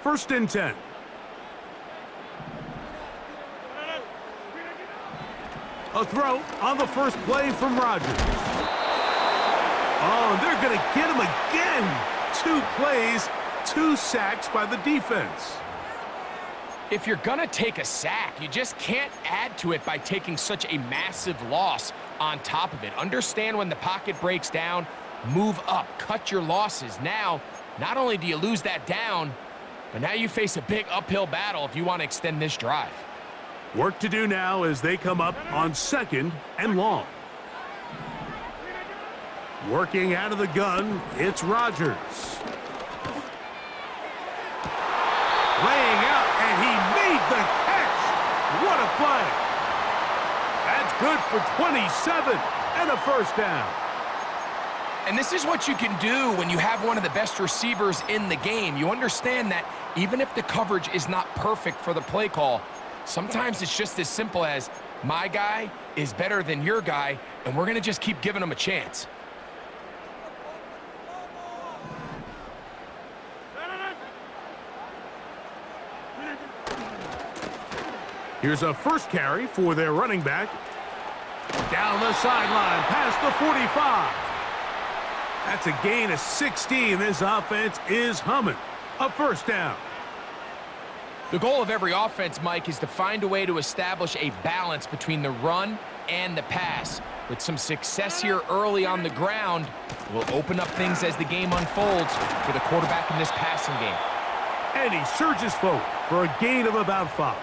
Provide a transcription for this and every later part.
First and 10. A throw on the first play from Rodgers. Oh, and they're going to get him again. 2 plays, 2 sacks by the defense. If you're going to take a sack, you just can't add to it by taking such a massive loss on top of it. Understand when the pocket breaks down, move up, cut your losses. Now, not only do you lose that down, but now you face a big uphill battle if you want to extend this drive. Work to do now as they come up on 2nd and long. Working out of the gun, it's Rodgers. Laying out, and he made the catch. What a play. That's good for 27 and a first down. And this is what you can do when you have one of the best receivers in the game. You understand that even if the coverage is not perfect for the play call, sometimes it's just as simple as my guy is better than your guy, and we're going to just keep giving him a chance. Here's a first carry for their running back. Down the sideline, past the 45. That's a gain of 16. This offense is humming. A first down. The goal of every offense, Mike, is to find a way to establish a balance between the run and the pass. With some success here early on the ground, will open up things as the game unfolds for the quarterback in this passing game. And he surges forward for a gain of about 5.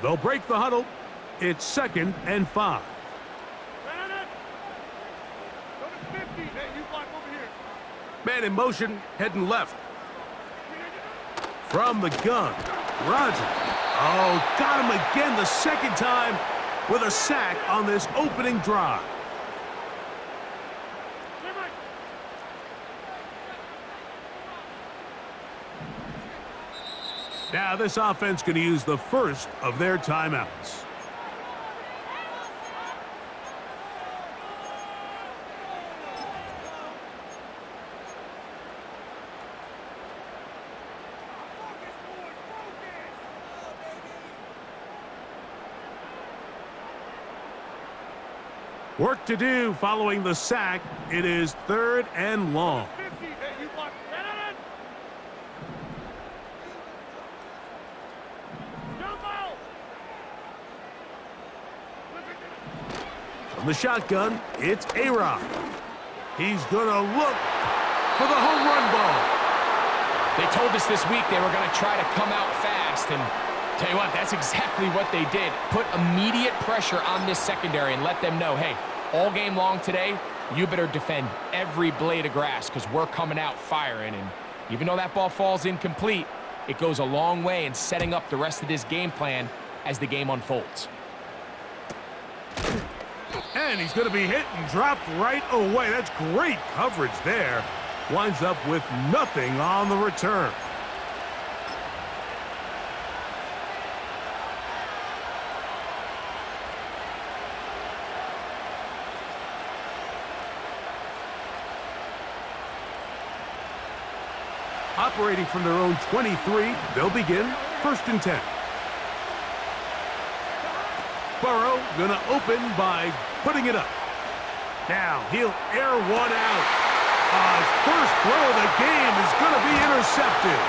They'll break the huddle. It's 2nd and 5. Man in motion, heading left. From the gun, Rodgers. Oh, got him again the second time with a sack on this opening drive. Now this offense going to use the first of their timeouts. Work to do following the sack. It is 3rd and long. From the shotgun, it's A-Rod. He's going to look for the home run ball. They told us this week they were going to try to come out fast, and tell you what, that's exactly what they did. Put immediate pressure on this secondary and let them know, hey, all game long today, you better defend every blade of grass because we're coming out firing. And even though that ball falls incomplete, it goes a long way in setting up the rest of this game plan as the game unfolds. And he's going to be hit and dropped right away. That's great coverage there. Winds up with nothing on the return. Operating from their own 23, they'll begin 1st and 10. Burrow gonna open by putting it up. Now he'll air one out. His first throw of the game is gonna be intercepted.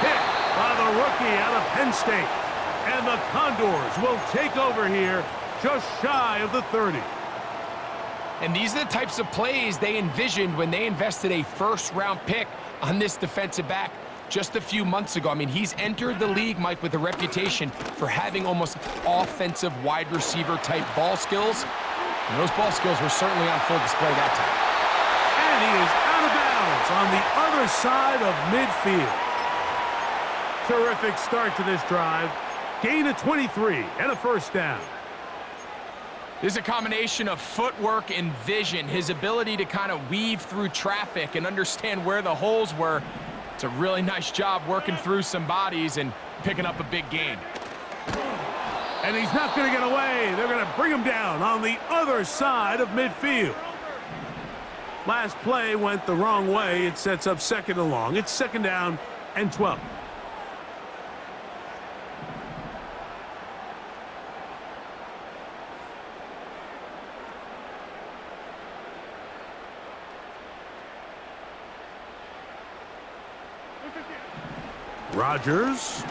Hit by the rookie out of Penn State. And the Condors will take over here just shy of the 30. And these are the types of plays they envisioned when they invested a first-round pick on this defensive back just a few months ago. I mean, he's entered the league, Mike, with a reputation for having almost offensive wide receiver type ball skills. And those ball skills were certainly on full display that time. And he is out of bounds on the other side of midfield. Terrific start to this drive. Gain of 23 and a first down. This is a combination of footwork and vision, his ability to kind of weave through traffic and understand where the holes were. It's a really nice job working through some bodies and picking up a big gain. And he's not going to get away. They're going to bring him down on the other side of midfield. Last play went the wrong way. It sets up second and long. It's second down and 12. Rodgers.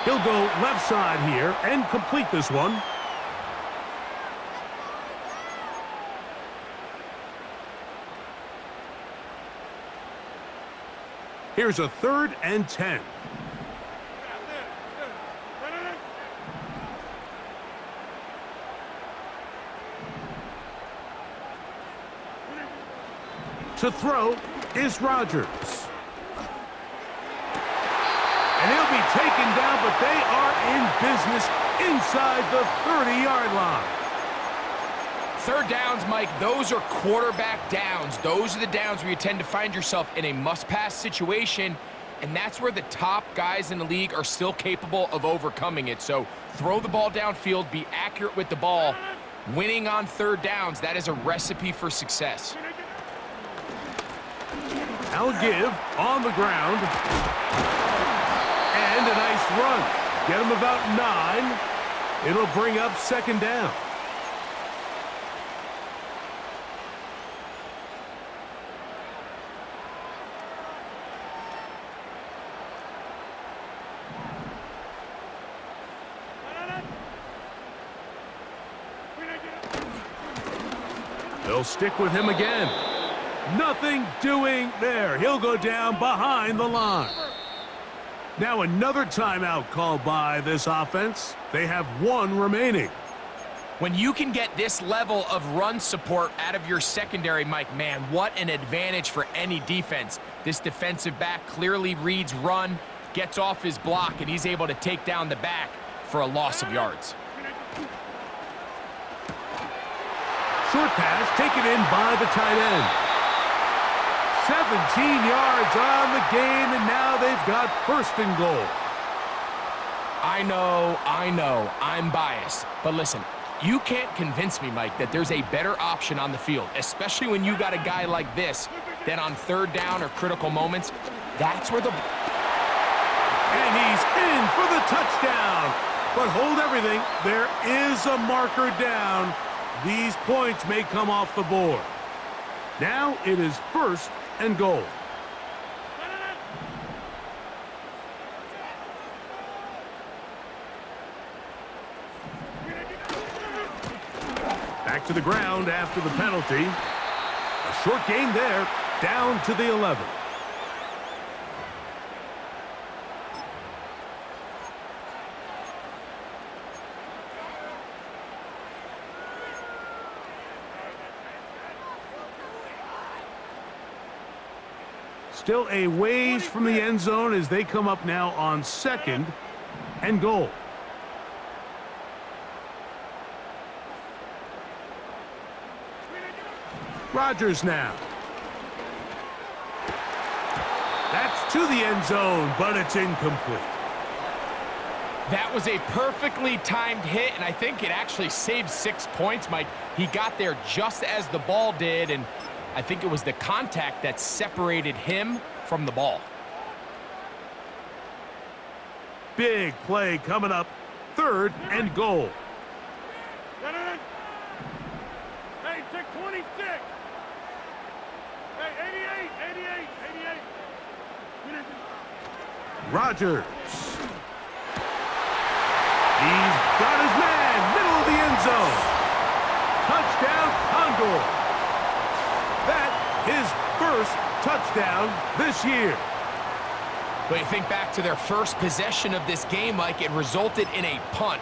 He'll go left side here and complete this one. Here's a 3rd and 10. To throw is Rodgers. And he'll be taken down, but they are in business inside the 30-yard line. 3rd downs, Mike, those are quarterback downs. Those are the downs where you tend to find yourself in a must-pass situation, and that's where the top guys in the league are still capable of overcoming it. So throw the ball downfield, be accurate with the ball. Winning on 3rd downs, that is a recipe for success. I'll give on the ground. And a nice run. Get him about 9. It'll bring up second down. They'll stick with him again. Nothing doing there. He'll go down behind the line. Now another timeout called by this offense. They have 1 remaining. When you can get this level of run support out of your secondary, Mike, man, what an advantage for any defense. This defensive back clearly reads run, gets off his block, and he's able to take down the back for a loss of yards. Short pass taken in by the tight end. 17 yards on the game, and now they've got 1st and goal. I know, I'm biased. But listen, you can't convince me, Mike, that there's a better option on the field, especially when you got a guy like this, that on 3rd down or critical moments, that's where the... And he's in for the touchdown. But hold everything. There is a marker down. These points may come off the board. Now it is 1st and goal. Back to the ground after the penalty. A short gain there, down to the 11. Still a ways from the end zone as they come up now on 2nd and goal. Rodgers now. That's to the end zone, but it's incomplete. That was a perfectly timed hit, and I think it actually saved 6 points, Mike. He got there just as the ball did, and I think it was the contact that separated him from the ball. Big play coming up, 3rd and goal. Hey, take 26. Hey, 88. Rodgers. He's got his man, middle of the end zone. Touchdown, Condor. That his 1st touchdown this year. But you think back to their first possession of this game, Mike, it resulted in a punt.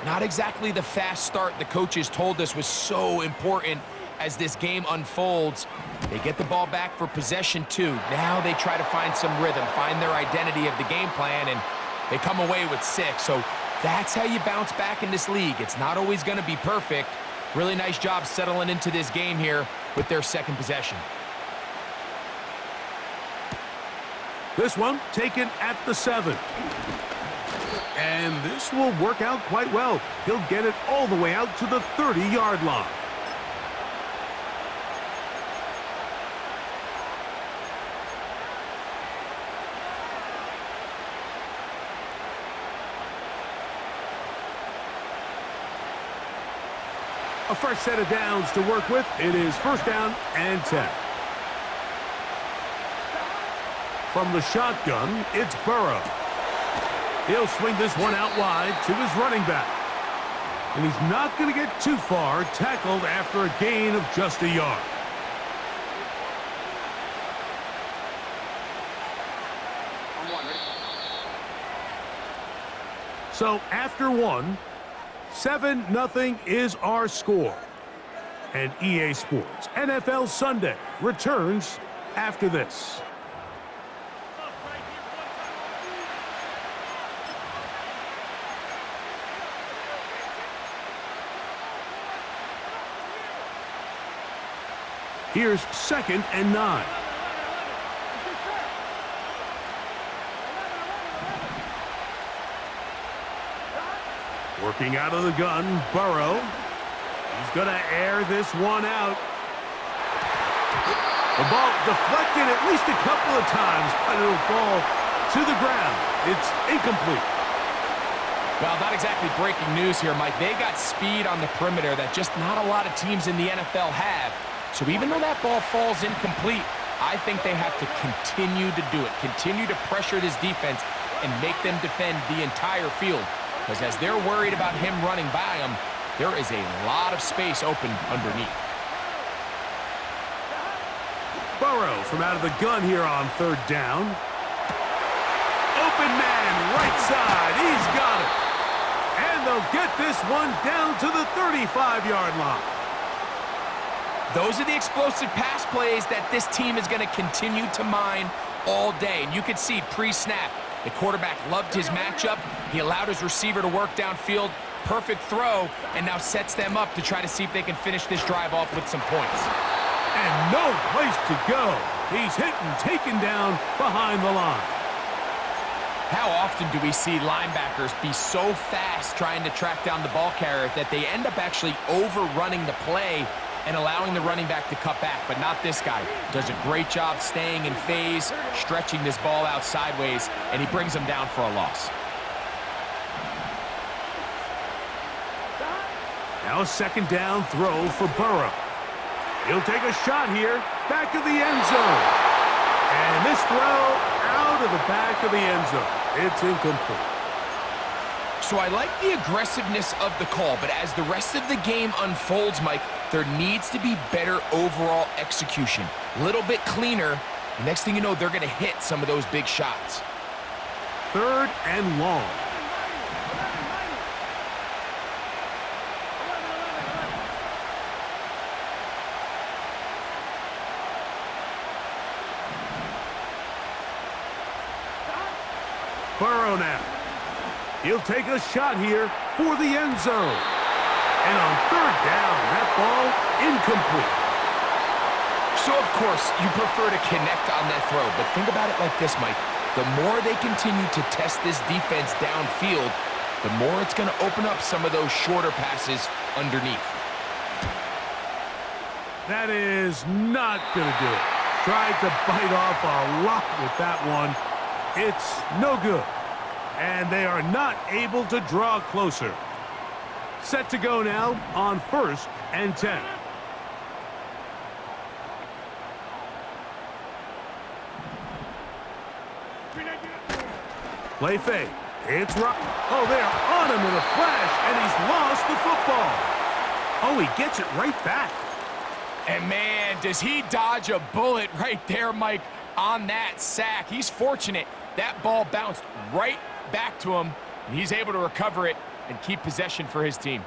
Not exactly the fast start the coaches told us was so important as this game unfolds. They get the ball back for possession 2. Now they try to find some rhythm, find their identity of the game plan, and they come away with 6. So that's how you bounce back in this league. It's not always going to be perfect. Really nice job settling into this game here with their 2nd possession. This one taken at the 7. And this will work out quite well. He'll get it all the way out to the 30-yard line. A fresh set of downs to work with. It is first down and 10. From the shotgun, it's Burrow. He'll swing this one out wide to his running back. And he's not going to get too far, tackled after a gain of just a yard. So after one, 7-0 is our score. And EA Sports NFL Sunday returns after this. Here's 2nd and 9. Working out of the gun, Burrow. He's going to air this one out. The ball deflected at least a couple of times, but it'll fall to the ground. It's incomplete. Well, not exactly breaking news here, Mike. They got speed on the perimeter that just not a lot of teams in the NFL have. So even though that ball falls incomplete, I think they have to continue to do it. Continue to pressure this defense and make them defend the entire field. Because as they're worried about him running by them, there is a lot of space open underneath. Burrow from out of the gun here on 3rd down. Open man, right side. He's got it. And they'll get this one down to the 35-yard line. Those are the explosive pass plays that this team is going to continue to mine all day. And you can see pre-snap, the quarterback loved his matchup. He allowed his receiver to work downfield. Perfect throw, and now sets them up to try to see if they can finish this drive off with some points. And no place to go. He's hit and taken down behind the line. How often do we see linebackers be so fast trying to track down the ball carrier that they end up actually overrunning the play and allowing the running back to cut back? But not this guy. Does a great job staying in phase, stretching this ball out sideways, and he brings them down for a loss. Now a 2nd down throw for Burrow. He'll take a shot here, back of the end zone. And this throw out of the back of the end zone. It's incomplete. So I like the aggressiveness of the call, but as the rest of the game unfolds, Mike, there needs to be better overall execution. A little bit cleaner. The next thing you know, they're going to hit some of those big shots. 3rd and long. Burrow now. He'll take a shot here for the end zone. And on 3rd down, that ball incomplete. So, of course, you prefer to connect on that throw, but think about it like this, Mike. The more they continue to test this defense downfield, the more it's going to open up some of those shorter passes underneath. That is not going to do it. Tried to bite off a lot with that one. It's no good. And they are not able to draw closer. Set to go now on 1st and 10. Play fake. It's right. Oh, they are on him in a flash, and he's lost the football. Oh, he gets it right back. And, man, does he dodge a bullet right there, Mike, on that sack. He's fortunate. That ball bounced right back to him, and he's able to recover it and keep possession for his team.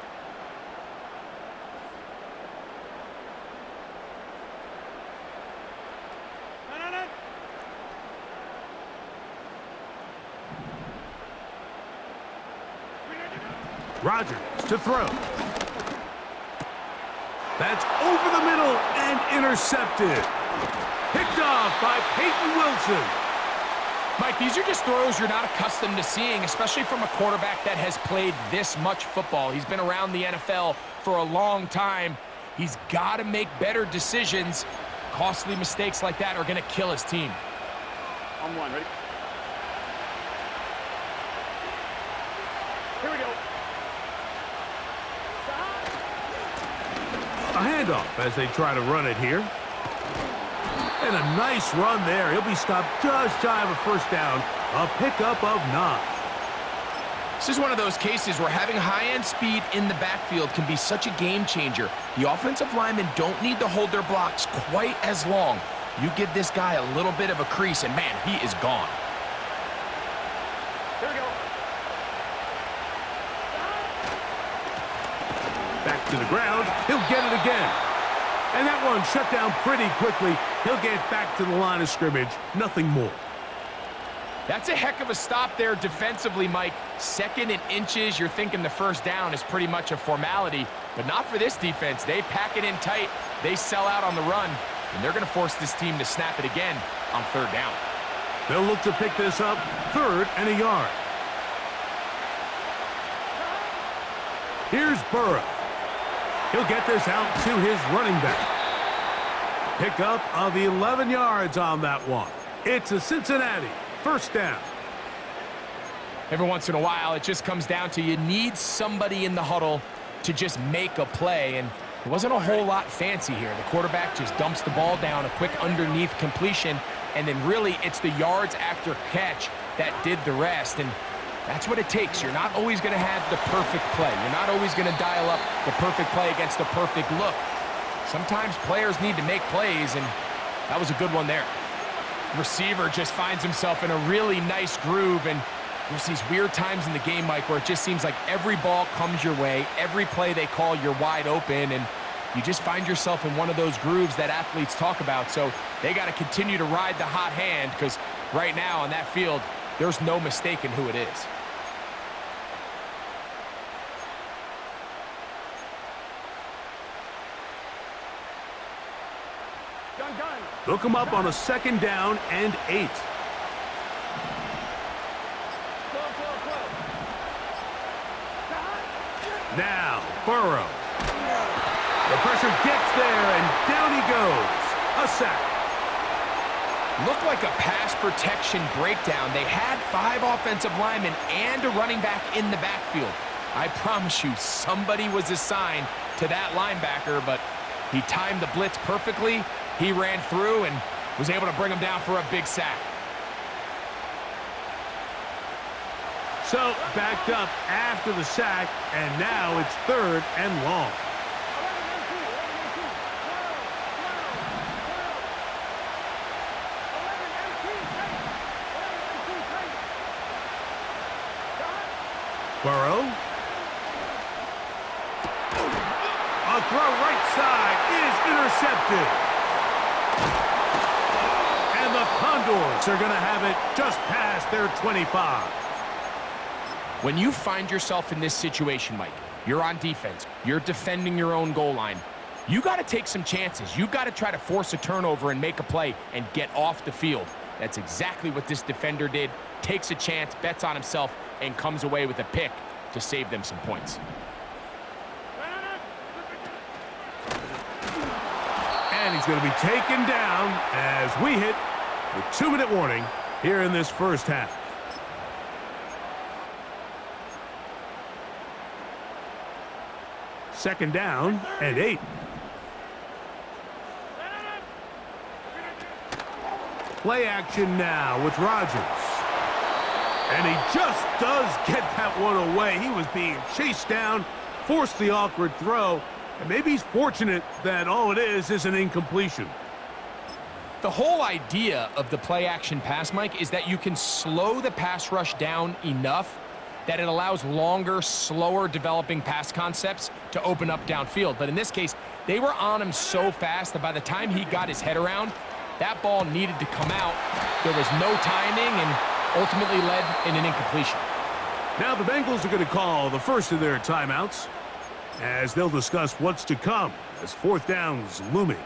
Rodgers to throw. That's over the middle and intercepted. Picked off by Peyton Wilson. Mike, these are just throws you're not accustomed to seeing, especially from a quarterback that has played this much football. He's been around the NFL for a long time. He's got to make better decisions. Costly mistakes like that are going to kill his team. On one, ready? Here we go. A handoff as they try to run it here. And a nice run there. He'll be stopped just shy of a first down. A pickup of 9. This is one of those cases where having high-end speed in the backfield can be such a game changer. The offensive linemen don't need to hold their blocks quite as long. You give this guy a little bit of a crease, and man, he is gone. Here we go. Back to the ground. He'll get it again. And that one shut down pretty quickly. He'll get back to the line of scrimmage. Nothing more. That's a heck of a stop there defensively, Mike. 2nd and inches, you're thinking the first down is pretty much a formality, but not for this defense. They pack it in tight. They sell out on the run, and they're going to force this team to snap it again on 3rd down. They'll look to pick this up 3rd and a yard. Here's Burrow. He'll get this out to his running back. Pickup of 11 yards on that one. It's a Cincinnati 1st down. Every once in a while, it just comes down to you need somebody in the huddle to just make a play, and it wasn't a whole lot fancy here. The quarterback just dumps the ball down, a quick underneath completion, and then really it's the yards after catch that did the rest, and that's what it takes. You're not always going to have the perfect play. You're not always going to dial up the perfect play against the perfect look. Sometimes players need to make plays, and that was a good one there. Receiver just finds himself in a really nice groove, and there's these weird times in the game, Mike, where it just seems like every ball comes your way, every play they call, you're wide open, and you just find yourself in one of those grooves that athletes talk about. So they got to continue to ride the hot hand, because right now on that field, there's no mistaking who it is. Look him up on a 2nd down and 8. Now, Burrow. The pressure gets there, and down he goes. A sack. Looked like a pass protection breakdown. They had 5 offensive linemen and a running back in the backfield. I promise you, somebody was assigned to that linebacker, but he timed the blitz perfectly. He ran through and was able to bring him down for a big sack. So, backed up after the sack, and now it's 3rd and long. Burrow. A throw right side is intercepted. And the Condors are going to have it just past their 25. When you find yourself in this situation, Mike, you're on defense, you're defending your own goal line, you got to take some chances. You've got to try to force a turnover and make a play and get off the field. That's exactly what this defender did. Takes a chance, bets on himself, and comes away with a pick to save them some points. And he's going to be taken down as we hit the 2-minute warning here in this first half. Second down and 8. Play action now with Rodgers. And he just does get that one away. He was being chased down, forced the awkward throw, and maybe he's fortunate that all it is an incompletion. The whole idea of the play action pass, Mike, is that you can slow the pass rush down enough that it allows longer, slower developing pass concepts to open up downfield. But in this case, they were on him so fast that by the time he got his head around, that ball needed to come out. There was no timing and ultimately led in an incompletion. Now the Bengals are going to call the first of their timeouts as they'll discuss what's to come as 4th down's looming.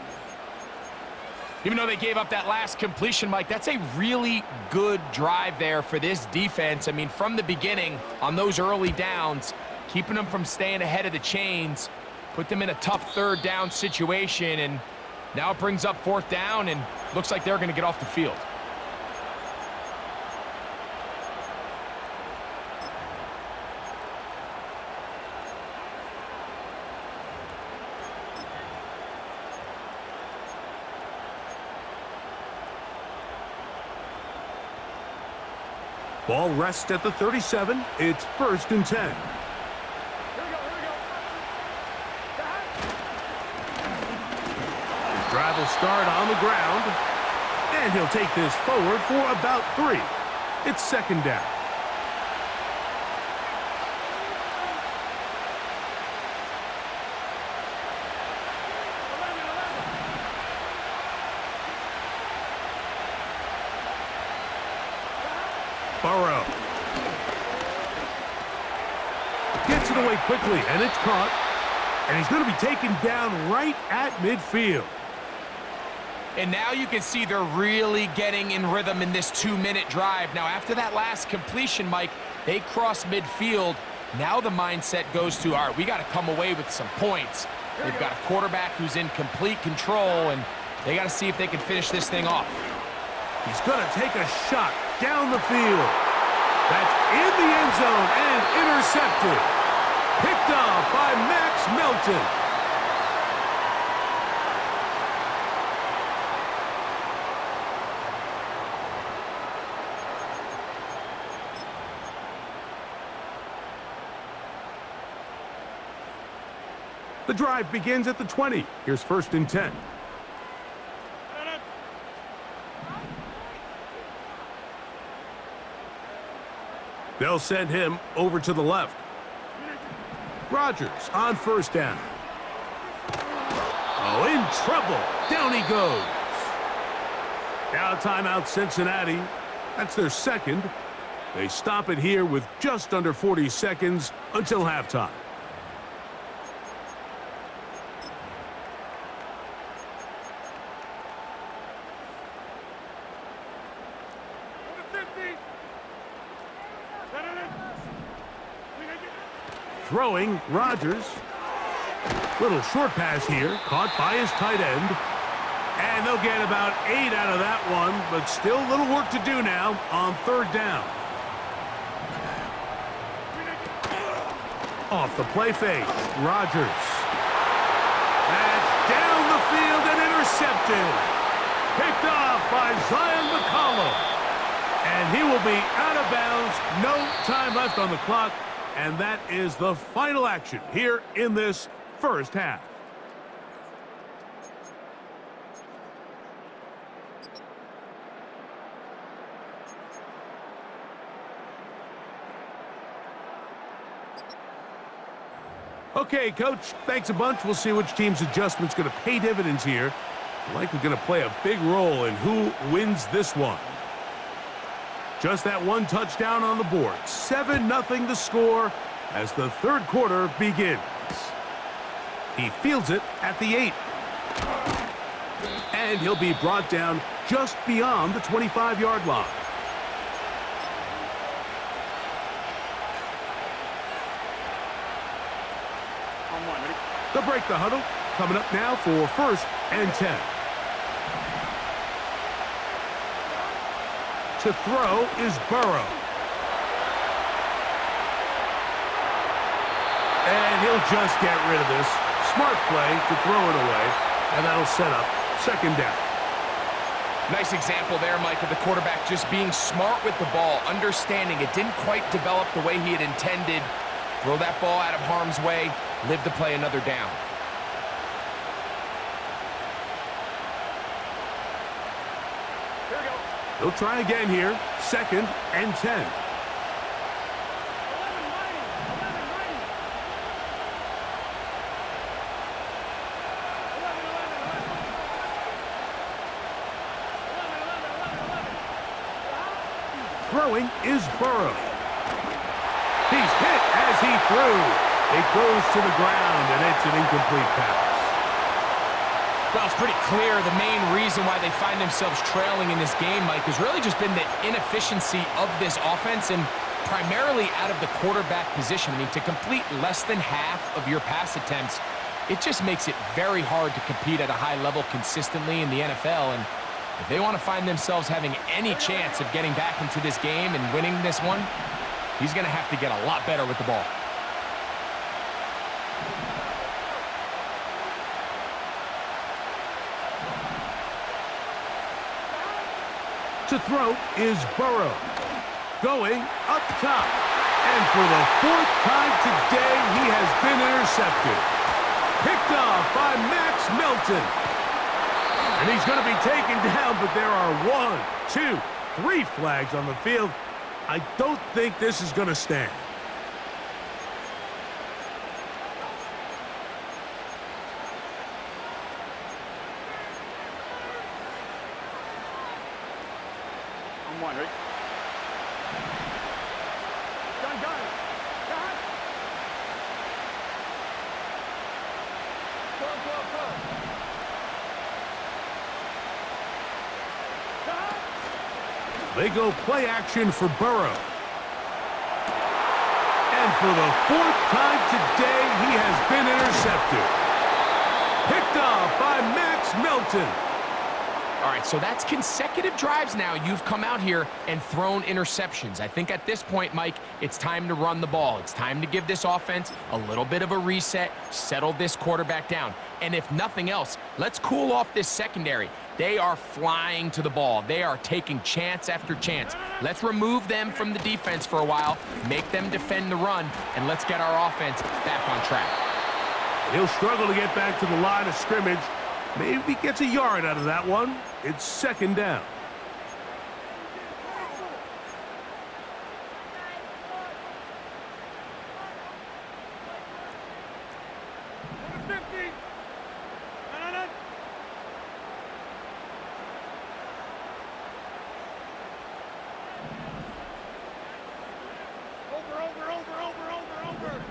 Even though they gave up that last completion, Mike, that's a really good drive there for this defense. I mean, from the beginning, on those early downs, keeping them from staying ahead of the chains, put them in a tough third down situation, and now it brings up fourth down, and looks like they're going to get off the field. Ball rests at the 37. It's 1st and 10. Here we go. His drive will start on the ground, and he'll take this forward for about 3. It's 2nd down. Burrow gets it away quickly, and it's caught. And he's going to be taken down right at midfield. And now you can see they're really getting in rhythm in this 2-minute drive. Now, after that last completion, Mike, they cross midfield. Now the mindset goes to, all right, we got to come away with some points. They've got a quarterback who's in complete control, and they got to see if they can finish this thing off. He's going to take a shot down the field. That's in the end zone and intercepted. Picked off by Max Melton. The drive begins at the 20. Here's 1st and 10. They'll send him over to the left. Rodgers on 1st down. Oh, in trouble. Down he goes. Now timeout Cincinnati. That's their 2nd. They stop it here with just under 40 seconds until halftime. Throwing, Rodgers. Little short pass here, caught by his tight end. And they'll get about 8 out of that one, but still little work to do now on 3rd down. Off the play fake, Rodgers. That's down the field and intercepted. Picked off by Zion McCollum. And he will be out of bounds. No time left on the clock. And that is the final action here in this 1st half. Okay, Coach, thanks a bunch. We'll see which team's adjustment's going to pay dividends here. Likely going to play a big role in who wins this one. Just that one touchdown on the board. 7-0 the score as the 3rd quarter begins. He fields it at the 8. And he'll be brought down just beyond the 25-yard line. On 1, ready? They'll break the huddle. Coming up now for 1st and 10. To throw is Burrow. And he'll just get rid of this. Smart play to throw it away, and that'll set up 2nd down. Nice example there, Mike, of the quarterback just being smart with the ball, understanding it didn't quite develop the way he had intended. Throw that ball out of harm's way, live to play another down. He'll try again here. 2nd and 10. Throwing is Burrow. He's hit as he threw. It goes to the ground, and it's an incomplete pass. Well, it's pretty clear the main reason why they find themselves trailing in this game, Mike, has really just been the inefficiency of this offense and primarily out of the quarterback position. I mean, to complete less than half of your pass attempts, it just makes it very hard to compete at a high level consistently in the NFL. And if they want to find themselves having any chance of getting back into this game and winning this one, he's going to have to get a lot better with the ball. To throw is Burrow. Going up top. And for the 4th time today, he has been intercepted. Picked off by Max Melton. And he's going to be taken down, but there are 1, 2, 3 flags on the field. I don't think this is going to stand. On one, ready? Gun. Gun. Go. They go play action for Burrow. And for the 4th time today, he has been intercepted. Picked off by Max Melton. All right, so that's consecutive drives now. You've come out here and thrown interceptions. I think at this point, Mike, it's time to run the ball. It's time to give this offense a little bit of a reset, settle this quarterback down. And if nothing else, let's cool off this secondary. They are flying to the ball. They are taking chance after chance. Let's remove them from the defense for a while, make them defend the run, and let's get our offense back on track. He'll struggle to get back to the line of scrimmage. Maybe gets a yard out of that one. It's 2nd down. Over.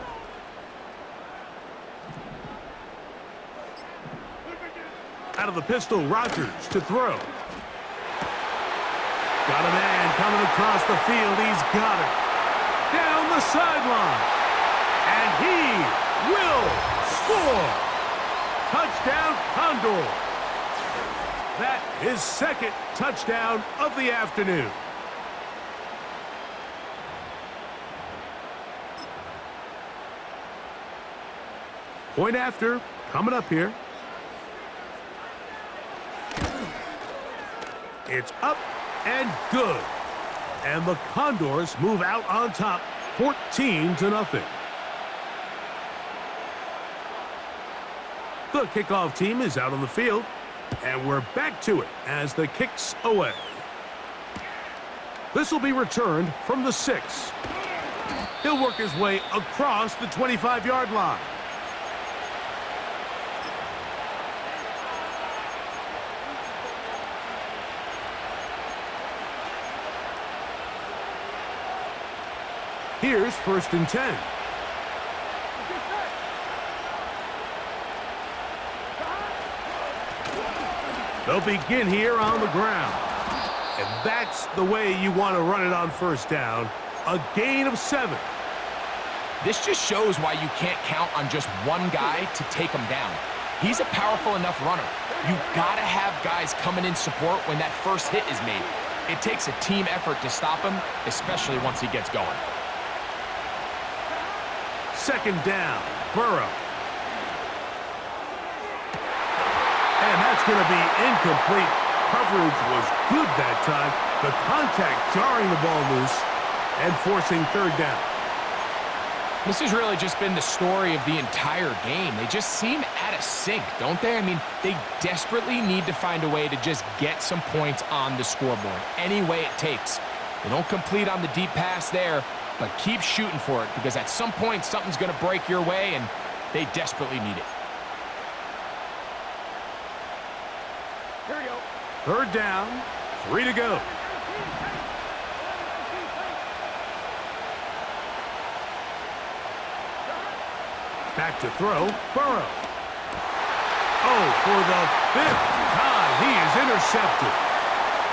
Out of the pistol, Rodgers to throw. Got a man coming across the field. He's got it. Down the sideline. And he will score. Touchdown, Condor. That is 2nd touchdown of the afternoon. Point after, coming up here. It's up and good. And the Condors move out on top, 14-0. The kickoff team is out on the field, and we're back to it as the kick's away. This will be returned from the 6. He'll work his way across the 25-yard line. Here's 1st and 10. They'll begin here on the ground. And that's the way you want to run it on 1st down. A gain of 7. This just shows why you can't count on just one guy to take him down. He's a powerful enough runner. You gotta have guys coming in support when that first hit is made. It takes a team effort to stop him, especially once he gets going. 2nd down, Burrow. And that's going to be incomplete. Coverage was good that time. The contact jarring the ball loose and forcing 3rd down. This has really just been the story of the entire game. They just seem out of sync, don't they? I mean, they desperately need to find a way to just get some points on the scoreboard, any way it takes. They don't complete on the deep pass there, but keep shooting for it, because at some point something's going to break your way, and they desperately need it. Here we go. 3rd down, 3 to go. Back to throw, Burrow. Oh, for the fifth time, he is intercepted.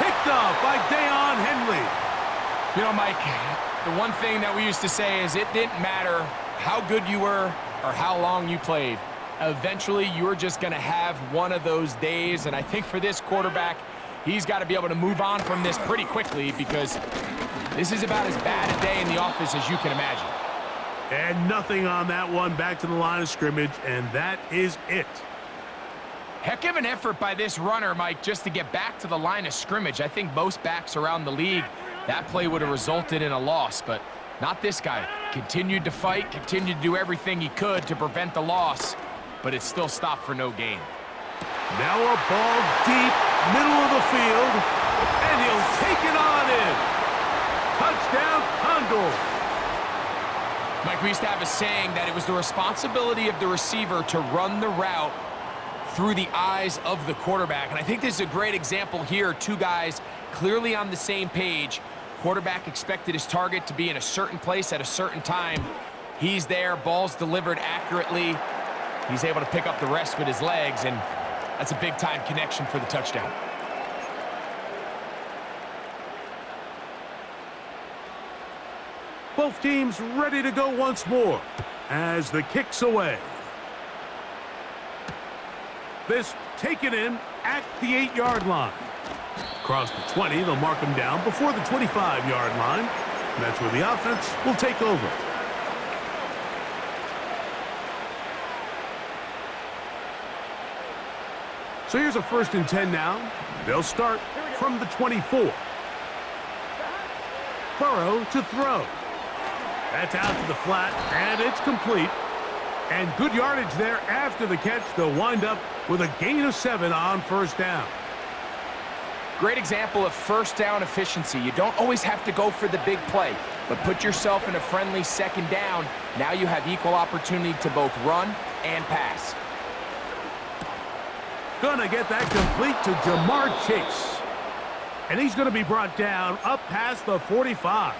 Picked off by Deion Henley. You know, Mike, the one thing that we used to say is it didn't matter how good you were or how long you played. Eventually, you're just going to have one of those days, and I think for this quarterback, he's got to be able to move on from this pretty quickly because this is about as bad a day in the office as you can imagine. And nothing on that one, back to the line of scrimmage, and that is it. Heck of an effort by this runner, Mike, just to get back to the line of scrimmage. I think most backs around the league, that play would have resulted in a loss, but not this guy. Continued to fight, continued to do everything he could to prevent the loss, but it still stopped for no gain. Now a ball deep, middle of the field, and he'll take it on in. Touchdown, Condor. Mike, we used to have a saying that it was the responsibility of the receiver to run the route through the eyes of the quarterback. And I think this is a great example here. Two guys clearly on the same page. Quarterback expected his target to be in a certain place at a certain time. He's there, ball's delivered accurately. He's able to pick up the rest with his legs, and that's a big-time connection for the touchdown. Both teams ready to go once more as the kick's away. This taken in at the 8-yard line. Across the 20, they'll mark him down before the 25-yard line. And that's where the offense will take over. So here's a 1st and 10 now. They'll start from the 24. Burrow to throw. That's out to the flat, and it's complete. And good yardage there after the catch. They'll wind up with a gain of 7 on 1st down. Great example of 1st down efficiency. You don't always have to go for the big play, but put yourself in a friendly 2nd down. Now you have equal opportunity to both run and pass. Gonna get that complete to Jamar Chase. And he's gonna be brought down up past the 45.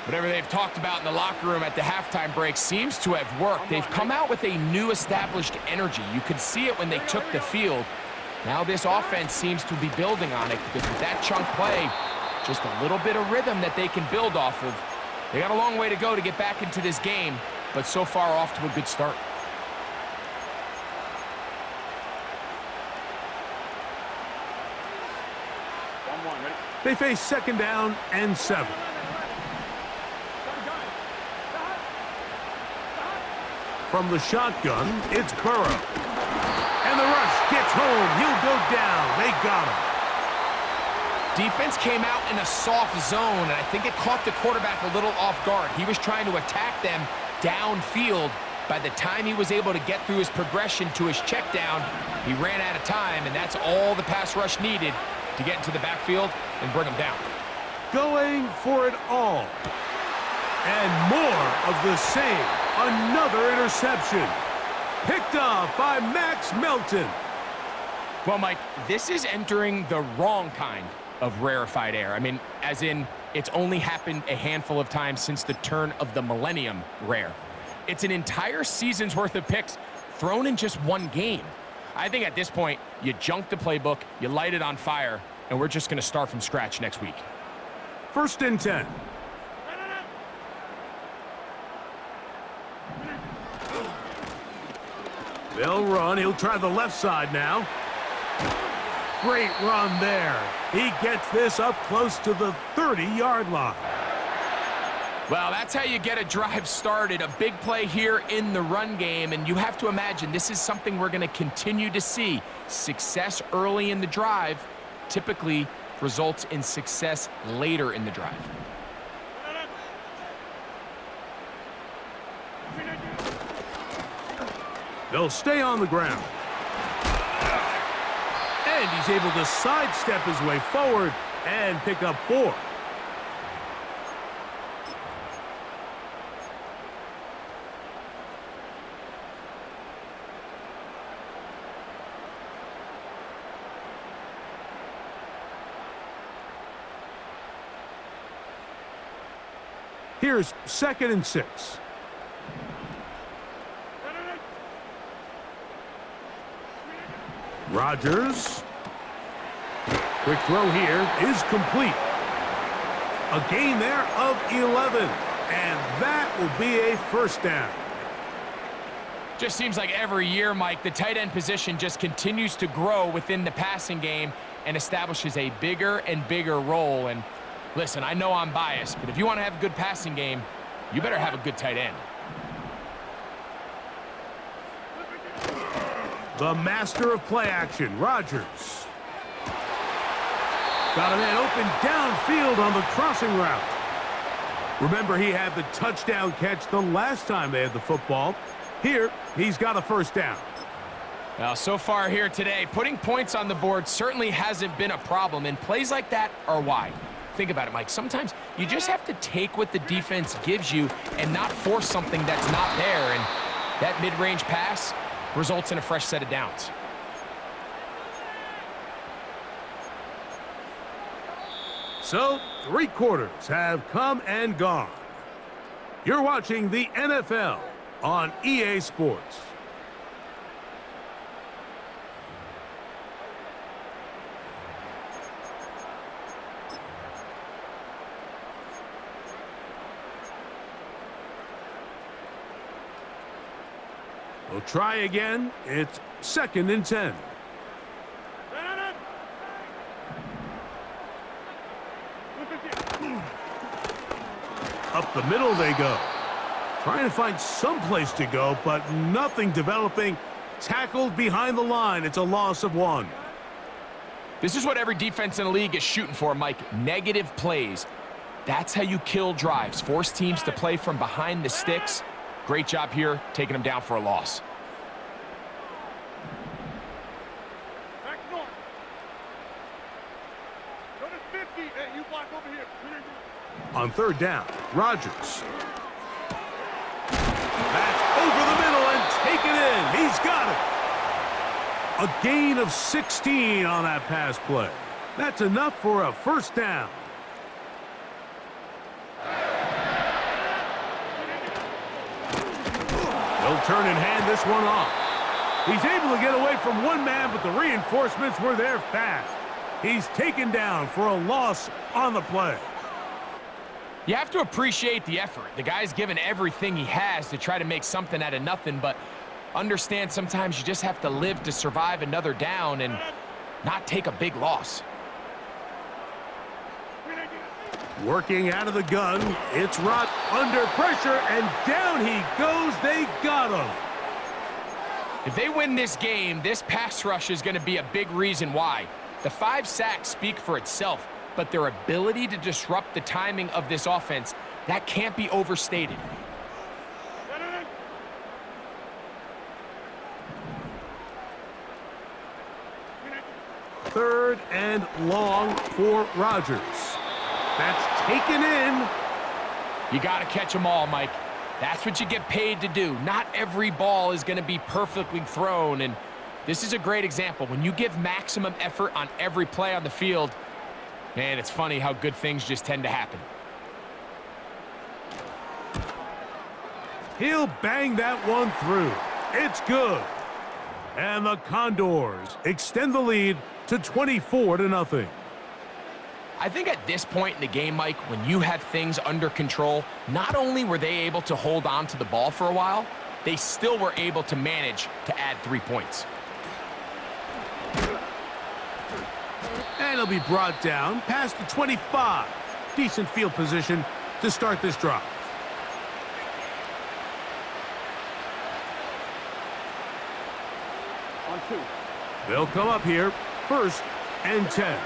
Whatever they've talked about in the locker room at the halftime break seems to have worked. They've come out with a new established energy. You could see it when they took the field. Now this offense seems to be building on it because with that chunk play, just a little bit of rhythm that they can build off of. They got a long way to go to get back into this game, but so far off to a good start. They face 2nd down and 7. From the shotgun, it's Burrow. And the rush gets home. He'll go down. They got him. Defense came out in a soft zone, and I think it caught the quarterback a little off guard. He was trying to attack them downfield. By the time he was able to get through his progression to his check down, he ran out of time, and that's all the pass rush needed to get into the backfield and bring him down. Going for it all. And more of the same. Another interception. Picked off by Max Melton. Well, Mike, this is entering the wrong kind of rarefied air. I mean, as in, it's only happened a handful of times since the turn of the millennium rare. It's an entire season's worth of picks thrown in just one game. I think at this point, you junk the playbook, you light it on fire, and we're just going to start from scratch next week. 1st and 10. They'll run. He'll try the left side now. Great run there. He gets this up close to the 30-yard line. Well, that's how you get a drive started. A big play here in the run game, and you have to imagine this is something we're going to continue to see. Success early in the drive typically results in success later in the drive. They'll stay on the ground. And he's able to sidestep his way forward and pick up 4. Here's 2nd and 6. Rodgers. Quick throw here is complete. A gain there of 11. And that will be a first down. Just seems like every year, Mike, the tight end position just continues to grow within the passing game and establishes a bigger and bigger role. And listen, I know I'm biased, but if you want to have a good passing game, you better have a good tight end. The master of play action, Rodgers. Got a man open downfield on the crossing route. Remember, he had the touchdown catch the last time they had the football. Here, he's got a first down. Now, so far here today, putting points on the board certainly hasn't been a problem, and plays like that are why. Think about it, Mike. Sometimes you just have to take what the defense gives you and not force something that's not there, and that mid-range pass results in a fresh set of downs. So, 3 quarters have come and gone. You're watching the NFL on EA Sports. We'll try again. It's 2nd and 10. Up the middle they go. Trying to find some place to go, but nothing developing. Tackled behind the line. It's a loss of 1. This is what every defense in the league is shooting for, Mike. Negative plays. That's how you kill drives. Force teams to play from behind the sticks. Great job here, taking them down for a loss. Back north. Go to 50. Hey, you block over here. On 3rd down, Rodgers. That's over the middle and taken in. He's got it. A gain of 16 on that pass play. That's enough for a first down. He'll turn and hand this one off. He's able to get away from one man, but the reinforcements were there fast. He's taken down for a loss on the play. You have to appreciate the effort. The guy's given everything he has to try to make something out of nothing, but understand sometimes you just have to live to survive another down and not take a big loss. Working out of the gun, it's Rod under pressure, and down he goes. They got him. If they win this game, this pass rush is going to be a big reason why. The 5 sacks speak for itself, but their ability to disrupt the timing of this offense, that can't be overstated. Third and long for Rodgers. That's taken in. You got to catch them all, Mike. That's what you get paid to do. Not every ball is going to be perfectly thrown, and this is a great example. When you give maximum effort on every play on the field, man, it's funny how good things just tend to happen. He'll bang that one through. It's good. And the Condors extend the lead to 24-0. I think at this point in the game, Mike, when you have things under control, not only were they able to hold on to the ball for a while, they still were able to manage to add 3 points. And he'll be brought down past the 25. Decent field position to start this drive. On 2. They'll come up here, 1st and 10.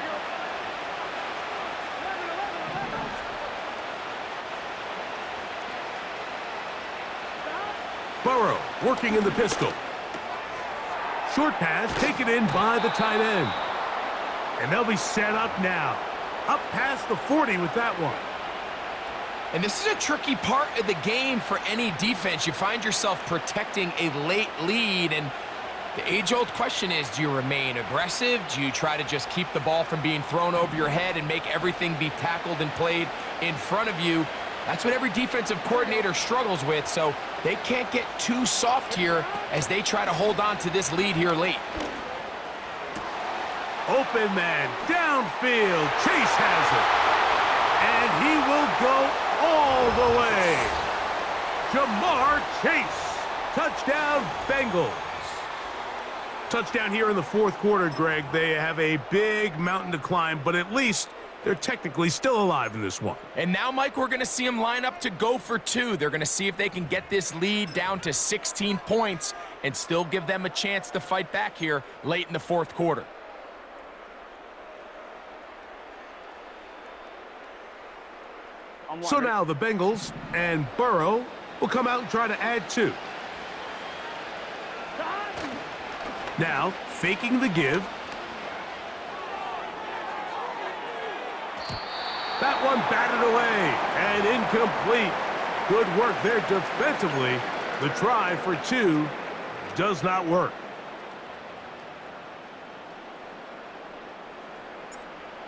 Burrow working in the pistol. Short pass taken in by the tight end. And they'll be set up now. Up past the 40 with that one. And this is a tricky part of the game for any defense. You find yourself protecting a late lead, and the age-old question is, do you remain aggressive? Do you try to just keep the ball from being thrown over your head and make everything be tackled and played in front of you? That's what every defensive coordinator struggles with, so they can't get too soft here as they try to hold on to this lead here late. Open man, downfield. Chase has it. And he will go all the way. Jamar Chase. Touchdown, Bengals. Touchdown here in the fourth quarter, Greg. They have a big mountain to climb, but at least they're technically still alive in this one. And now, Mike, we're going to see them line up to go for two. They're going to see if they can get this lead down to 16 points and still give them a chance to fight back here late in the fourth quarter. So now the Bengals and Burrow will come out and try to add two. Now, faking the give. That one batted away and incomplete. Good work there defensively. The try for two does not work.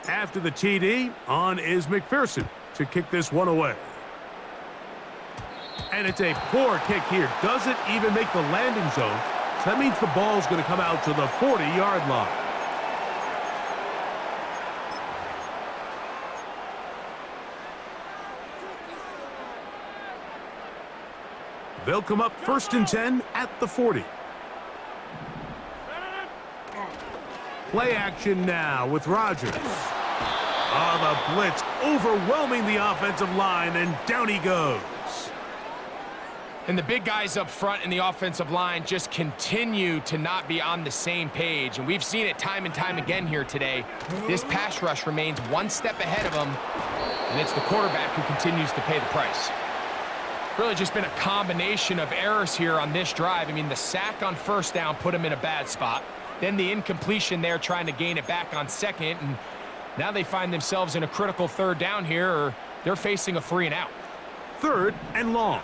After the TD, on is McPherson to kick this one away. And it's a poor kick here. Doesn't even make the landing zone. So that means the ball's going to come out to the 40-yard line. They'll come up 1st and 10 at the 40. Play action now with Rodgers. Oh, the blitz overwhelming the offensive line, and down he goes. And the big guys up front in the offensive line just continue to not be on the same page. And we've seen it time and time again here today. This pass rush remains one step ahead of them, and it's the quarterback who continues to pay the price. Really just been a combination of errors here on this drive. I mean, the sack on first down put him in a bad spot. Then the incompletion there trying to gain it back on second. And now they find themselves in a critical third down here, or they're facing a 3 and out. 3rd and long.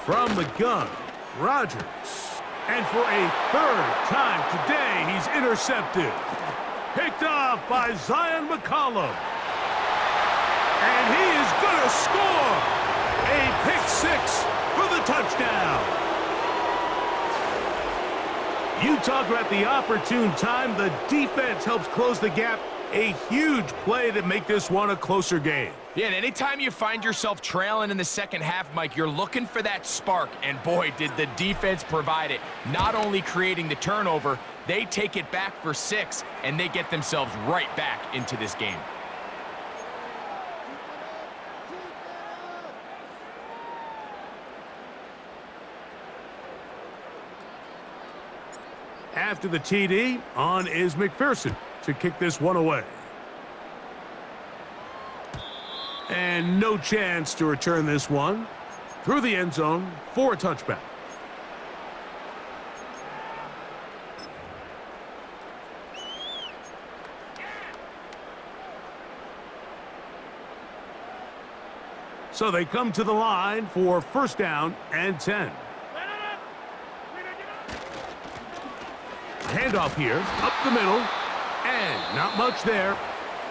From the gun, Rodgers. And for a 3rd time today, he's intercepted. Picked off by Zion McCollum. And he is going to score. A pick 6 for the touchdown. You talk about the opportune time. The defense helps close the gap. A huge play to make this one a closer game. Yeah, and anytime you find yourself trailing in the second half, Mike, you're looking for that spark. And boy, did the defense provide it. Not only creating the turnover, they take it back for 6, and they get themselves right back into this game. After the TD, on is McPherson to kick this one away. And no chance to return this one through the end zone for a touchback. So they come to the line for 1st down and 10. Handoff here, up the middle, and not much there.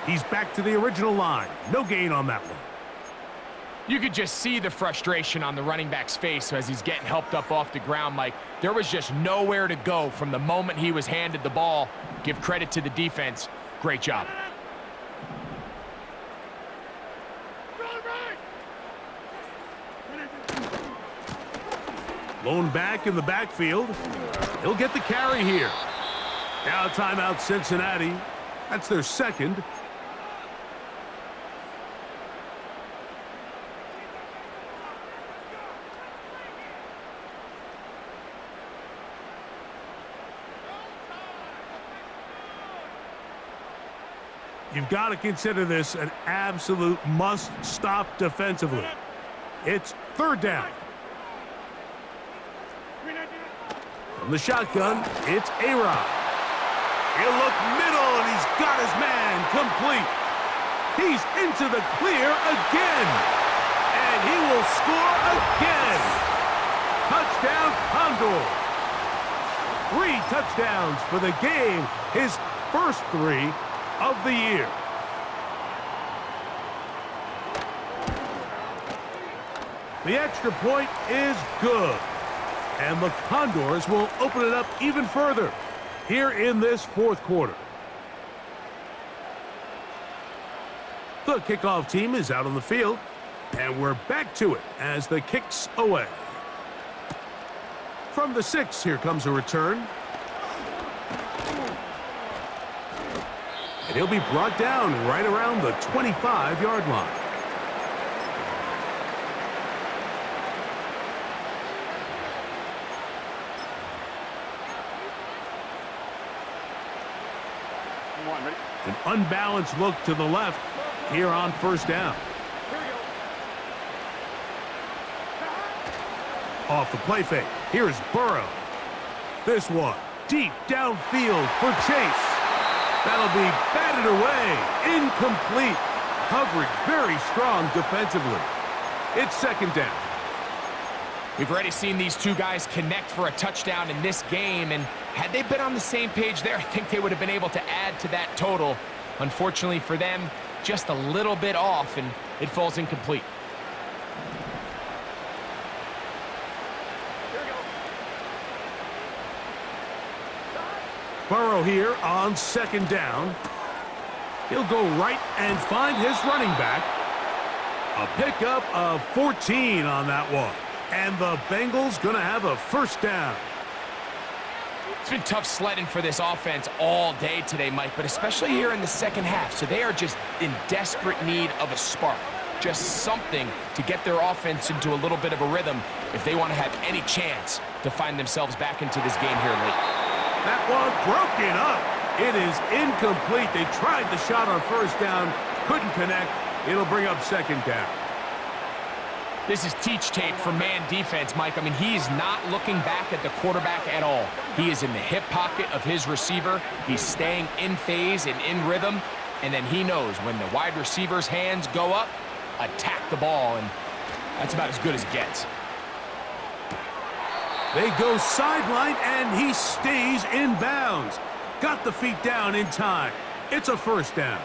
He's back to the original line. No gain on that one. You could just see the frustration on the running back's face as he's getting helped up off the ground, Mike. There was just nowhere to go from the moment he was handed the ball. Give credit to the defense. Great job. Lone back in the backfield. He'll get the carry here. Now timeout Cincinnati. That's their 2nd. You've got to consider this an absolute must-stop defensively. It's 3rd down. From the shotgun, it's A-Rod. He'll look middle, and he's got his man complete. He's into the clear again. And he will score again. Touchdown, Condor. 3 touchdowns for the game. His first 3 of the year. The extra point is good. And the Condors will open it up even further here in this fourth quarter. The kickoff team is out on the field, and we're back to it as the kick's away. From the 6, here comes a return. And he'll be brought down right around the 25-yard line. An unbalanced look to the left here on first down. Off the play fake. Here's Burrow. This one deep downfield for Chase. That'll be batted away. Incomplete. Coverage very strong defensively. It's second down. We've already seen these two guys connect for a touchdown in this game, and had they been on the same page there, I think they would have been able to add to that total. Unfortunately for them, just a little bit off, and it falls incomplete. Burrow here on second down. He'll go right and find his running back. A pickup of 14 on that one. And the Bengals gonna have a first down. It's been tough sledding for this offense all day today, Mike, but especially here in the second half. So they are just in desperate need of a spark. Just something to get their offense into a little bit of a rhythm if they want to have any chance to find themselves back into this game here late. That one broken up. It is incomplete. They tried the shot on first down, couldn't connect. It'll bring up second down. This is teach tape for man defense, Mike. I mean, he's not looking back at the quarterback at all. He is in the hip pocket of his receiver. He's staying in phase and in rhythm. And then he knows when the wide receiver's hands go up, attack the ball. And that's about as good as it gets. They go sideline, and he stays in bounds. Got the feet down in time. It's a first down.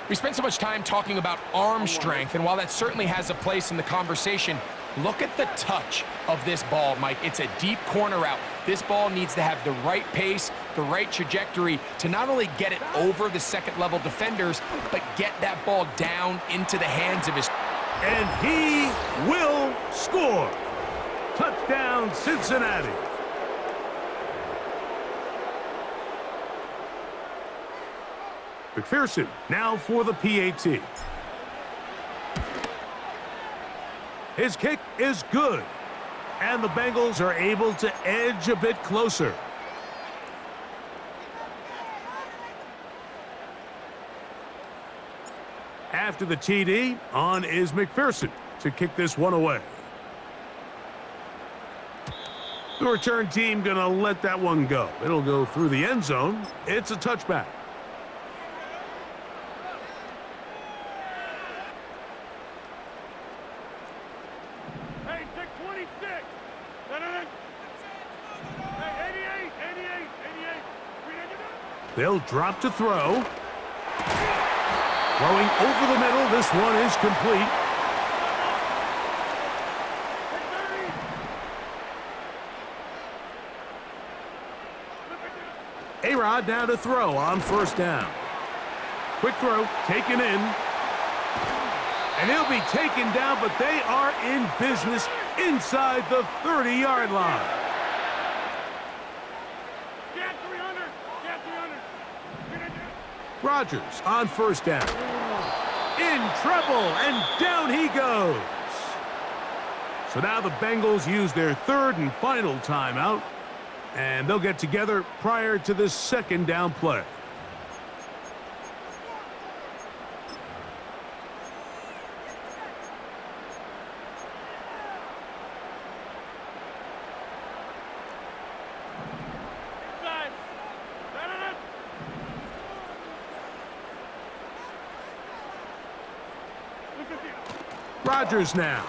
We spent so much time talking about arm strength, and while that certainly has a place in the conversation, look at the touch of this ball, Mike. It's a deep corner route. This ball needs to have the right pace, the right trajectory to not only get it over the second-level defenders, but get that ball down into the hands of his... And he will score. Touchdown, Cincinnati. McPherson now for the PAT. His kick is good, and the Bengals are able to edge a bit closer. After the TD, on is McPherson to kick this one away. The return team gonna let that one go. It'll go through the end zone. It's a touchback. They'll drop to throw. Throwing over the middle. This one is complete. A-Rod now to throw on first down. Quick throw, taken in. And he'll be taken down, but they are in business inside the 30-yard line. Rodgers on first down. In trouble, and down he goes. So now the Bengals use their third and final timeout, and they'll get together prior to this second down play. Rodgers now.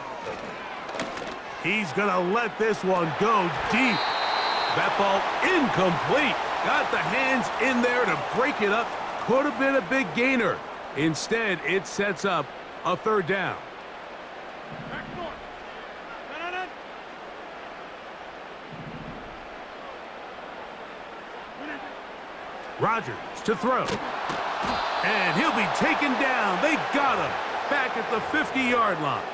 He's going to let this one go deep. That ball incomplete. Got the hands in there to break it up. Could have been a big gainer. Instead, it sets up a third down. Rodgers to throw. And he'll be taken down. They got him back at the 50-yard line.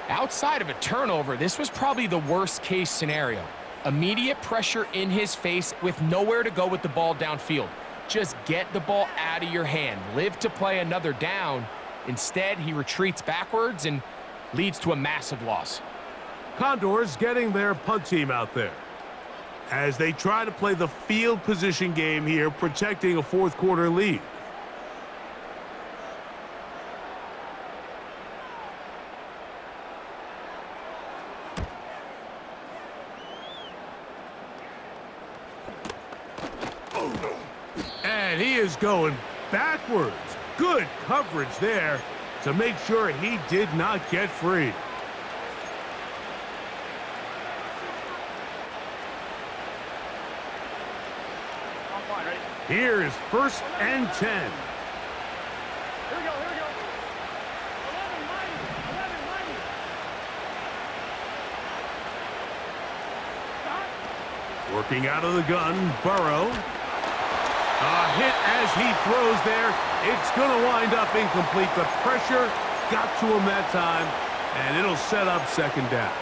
Outside of a turnover, this was probably the worst-case scenario. Immediate pressure in his face with nowhere to go with the ball downfield. Just get the ball out of your hand. Live to play another down. Instead, he retreats backwards and leads to a massive loss. Condors getting their punt team out there as they try to play the field position game here, protecting a fourth-quarter lead. And he is going backwards. Good coverage there to make sure he did not get free. Here is 1st and 10. Here we go, here we go. 11, mighty. Stop. Working out of the gun, Burrow. A hit as he throws there. It's going to wind up incomplete. The pressure got to him that time, and it'll set up 2nd down.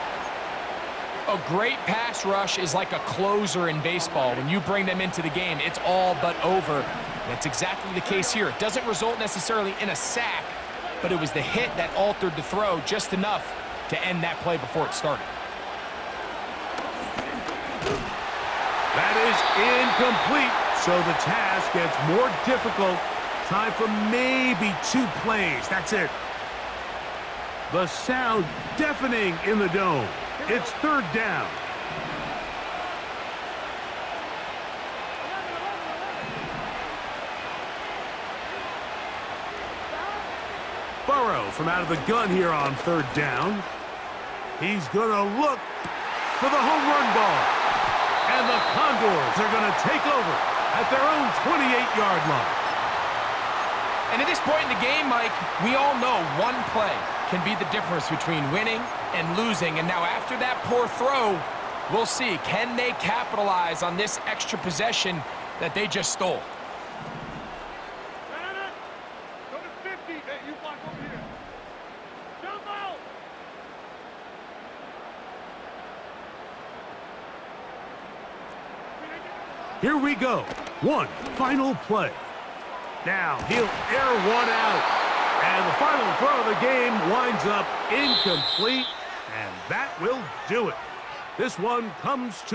A great pass rush is like a closer in baseball. When you bring them into the game, it's all but over. That's exactly the case here. It doesn't result necessarily in a sack, but it was the hit that altered the throw just enough to end that play before it started. That is incomplete, so the task gets more difficult. Time for maybe 2 plays. That's it. The sound deafening in the dome. It's 3rd down. Burrow from out of the gun here on 3rd down. He's going to look for the home run ball. And the Condors are going to take over at their own 28-yard line. And at this point in the game, Mike, we all know one play can be the difference between winning and losing. And now after that poor throw, we'll see. Can they capitalize on this extra possession that they just stole? No. Go to 50. Hey, you block over here. Jump out. Here we go. One final play. Now he'll air one out. And the final throw of the game winds up incomplete. And that will do it. This one comes to